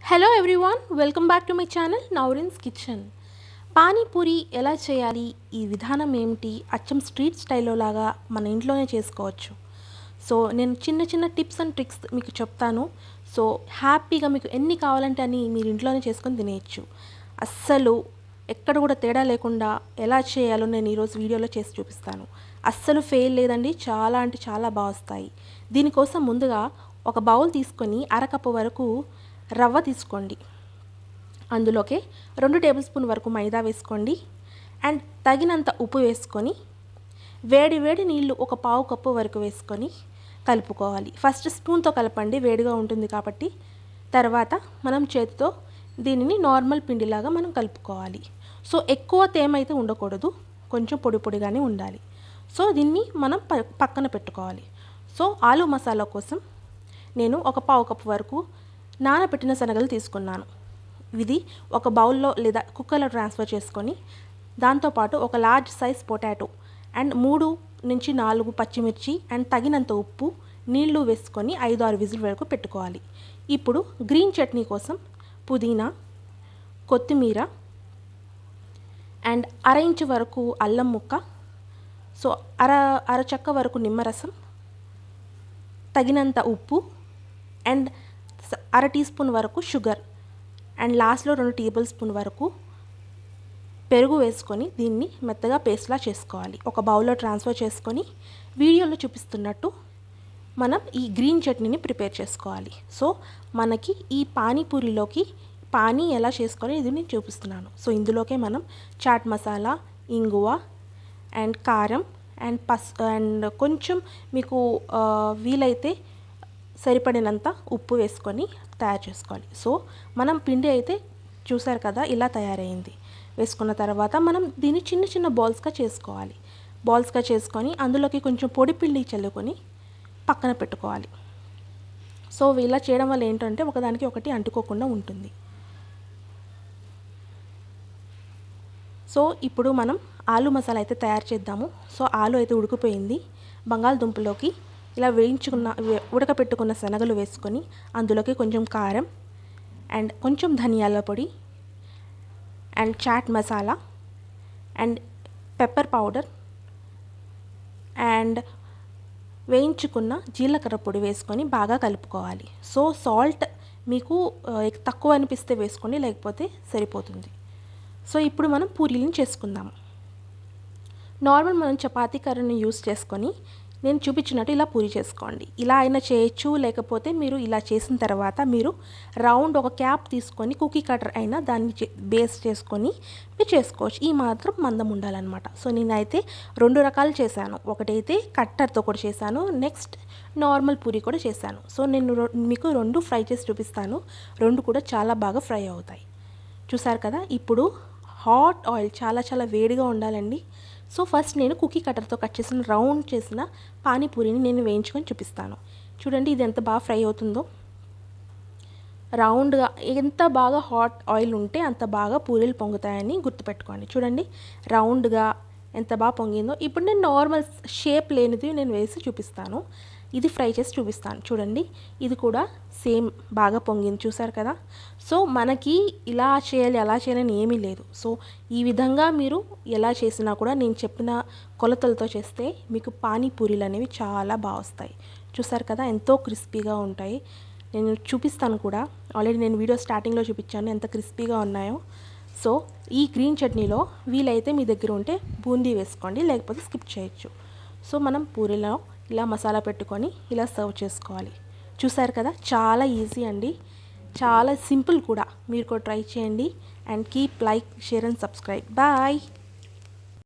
Hello everyone, welcome back to my channel Naurin's kitchen. Pani puri ఎలా చేయాలి, ఈ విధానం ఏమిటి, అచ్చం స్ట్రీట్ స్టైల్లో లాగా మన ఇంట్లోనే చేసుకోవచ్చు. సో నేను చిన్న చిన్న టిప్స్ అండ్ ట్రిక్స్ మీకు చెప్తాను. సో హ్యాపీగా మీకు ఎన్ని కావాలంటే అని మీరు ఇంట్లోనే చేసుకొని తినేయచ్చు. అస్సలు ఎక్కడ కూడా తేడా లేకుండా ఎలా చేయాలో నేను ఈరోజు వీడియోలో చేసి చూపిస్తాను. అస్సలు ఫెయిల్ లేదండి, చాలా అంటే చాలా బాగా వస్తాయి. దీనికోసం ముందుగా ఒక బౌల్ తీసుకొని అరకప్పు వరకు రవ్వ తీసుకోండి. అందులోకి 2 టేబుల్ స్పూన్ వరకు మైదా వేసుకోండి. అండ్ తగినంత ఉప్పు వేసుకొని వేడి వేడి నీళ్ళు ఒక పావు కప్పు వరకు వేసుకొని కలుపుకోవాలి. ఫస్ట్ స్పూన్తో కలపండి, వేడిగా ఉంటుంది కాబట్టి. తర్వాత మనం చేతితో దీనిని నార్మల్ పిండిలాగా మనం కలుపుకోవాలి. సో ఎక్కువ తేమ అయితే ఉండకూడదు, కొంచెం పొడి పొడిగానే ఉండాలి. సో దీన్ని మనం పక్కన పెట్టుకోవాలి. సో ఆలు మసాలా కోసం నేను ఒక పావు కప్పు వరకు నానబెట్టిన శనగలు తీసుకున్నాను. ఇది ఒక బౌల్లో లేదా కుక్కర్లో ట్రాన్స్ఫర్ చేసుకొని దాంతోపాటు ఒక లార్జ్ సైజ్ పొటాటో అండ్ 3 నుంచి 4 పచ్చిమిర్చి అండ్ తగినంత ఉప్పు, నీళ్లు వేసుకొని 5-6 విజిల్ వరకు పెట్టుకోవాలి. ఇప్పుడు గ్రీన్ చట్నీ కోసం పుదీనా, కొత్తిమీర అండ్ 1/2 ఇంచు వరకు అల్లం ముక్క, సో అర చెక్క వరకు నిమ్మరసం, తగినంత ఉప్పు అండ్ 1/2 టీ స్పూన్ వరకు షుగర్ అండ్ లాస్ట్లో 2 టేబుల్ స్పూన్ వరకు పెరుగు వేసుకొని దీన్ని మెత్తగా పేస్ట్లా చేసుకోవాలి. ఒక బౌల్లో ట్రాన్స్ఫర్ చేసుకొని వీడియోలో చూపిస్తున్నట్టు మనం ఈ గ్రీన్ చట్నీని ప్రిపేర్ చేసుకోవాలి. సో మనకి ఈ పానీపూరిలోకి పానీ ఎలా చేసుకొని ఇది నేను చూపిస్తున్నాను. సో ఇందులోకే మనం చాట్ మసాలా, ఇంగువ అండ్ కారం అండ్ అండ్ కొంచెం మీకు వీలైతే సరిపడినంత ఉప్పు వేసుకొని తయారు చేసుకోవాలి. సో మనం పిండి అయితే చూసారు కదా, ఇలా తయారైంది. వేసుకున్న తర్వాత మనం దీన్ని చిన్న చిన్న బాల్స్గా చేసుకోవాలి. బాల్స్గా చేసుకొని అందులోకి కొంచెం పొడి పిండి చల్లుకొని పక్కన పెట్టుకోవాలి. సో ఇలా చేయడం వల్ల ఏంటంటే ఒకదానికి ఒకటి అంటుకోకుండా ఉంటుంది. సో ఇప్పుడు మనం ఆలు మసాలా అయితే తయారు చేద్దాము. సో ఆలు అయితే ఉడికిపోయింది. బంగాళదుంపలోకి ఇలా ఉడకపెట్టుకున్న శనగలు వేసుకొని అందులోకి కొంచెం కారం అండ్ కొంచెం ధనియాల పొడి and chaat masala and pepper powder and వేయించుకున్న జీలకర్ర పొడి వేసుకొని బాగా కలుపుకోవాలి. సో సాల్ట్ మీకు తక్కువ అనిపిస్తే వేసుకోండి, లేకపోతే సరిపోతుంది. సో ఇప్పుడు మనం పూరీలను చేసుకుందాము. నార్మల్ మనం చపాతీ కర్రని యూస్ చేసుకొని నేను చూపించినట్టు ఇలా పూరి చేసుకోండి. ఇలా అయినా చేయొచ్చు, లేకపోతే మీరు ఇలా చేసిన తర్వాత మీరు రౌండ్ ఒక క్యాప్ తీసుకొని కుకీ కటర్ అయినా దాన్ని బేస్ చేసుకొని మీరు చేసుకోవచ్చు. ఈ మాత్రం మందం ఉండాలన్నమాట. సో నేనైతే 2 రకాలు చేశాను. ఒకటైతే కట్టర్తో కూడా చేశాను, నెక్స్ట్ నార్మల్ పూరి కూడా చేశాను. సో నేను మీకు 2 ఫ్రై చేసి చూపిస్తాను. 2 కూడా చాలా బాగా ఫ్రై అవుతాయి. చూసారు కదా. ఇప్పుడు హాట్ ఆయిల్ చాలా చాలా వేడిగా ఉండాలండి. సో ఫస్ట్ నేను కుకీ కట్టర్తో కట్ చేసిన రౌండ్ చేసిన పానీపూరిని నేను వేయించుకొని చూపిస్తాను. చూడండి ఇది ఎంత బాగా ఫ్రై అవుతుందో. రౌండ్గా ఎంత బాగా హాట్ ఆయిల్ ఉంటే అంత బాగా పూరీలు పొంగుతాయని గుర్తుపెట్టుకోండి. చూడండి రౌండ్గా ఎంత బాగా పొంగిందో. ఇప్పుడు నేను నార్మల్ షేప్ లేనిది నేను వేసి చూపిస్తాను. ఇది ఫ్రై చేసి చూపిస్తాను. చూడండి ఇది కూడా సేమ్ బాగా పొంగింది, చూసారు కదా. సో మనకి ఇలా చేయాలి అలా చేయాలని ఏమీ లేదు. సో ఈ విధంగా మీరు ఎలా చేసినా కూడా నేను చెప్పిన కొలతలతో చేస్తే మీకు పానీపూరీలు అనేవి చాలా బాగా వస్తాయి. చూసారు కదా ఎంతో క్రిస్పీగా ఉంటాయి. నేను చూపిస్తాను కూడా, ఆల్రెడీ నేను వీడియో స్టార్టింగ్లో చూపించాను ఎంత క్రిస్పీగా ఉన్నాయో. సో ఈ గ్రీన్ చట్నీలో వీలైతే మీ దగ్గర ఉంటే బూందీ వేసుకోండి, లేకపోతే స్కిప్ చేయొచ్చు. సో మనం పూరీలో ఇలా మసాలా పెట్టుకొని ఇలా సర్వ్ చేసుకోవాలి. చూసారు కదా చాలా ఈజీ అండి, చాలా సింపుల్ కూడా. మీరు కూడా ట్రై చేయండి. And keep like, share and subscribe. Bye.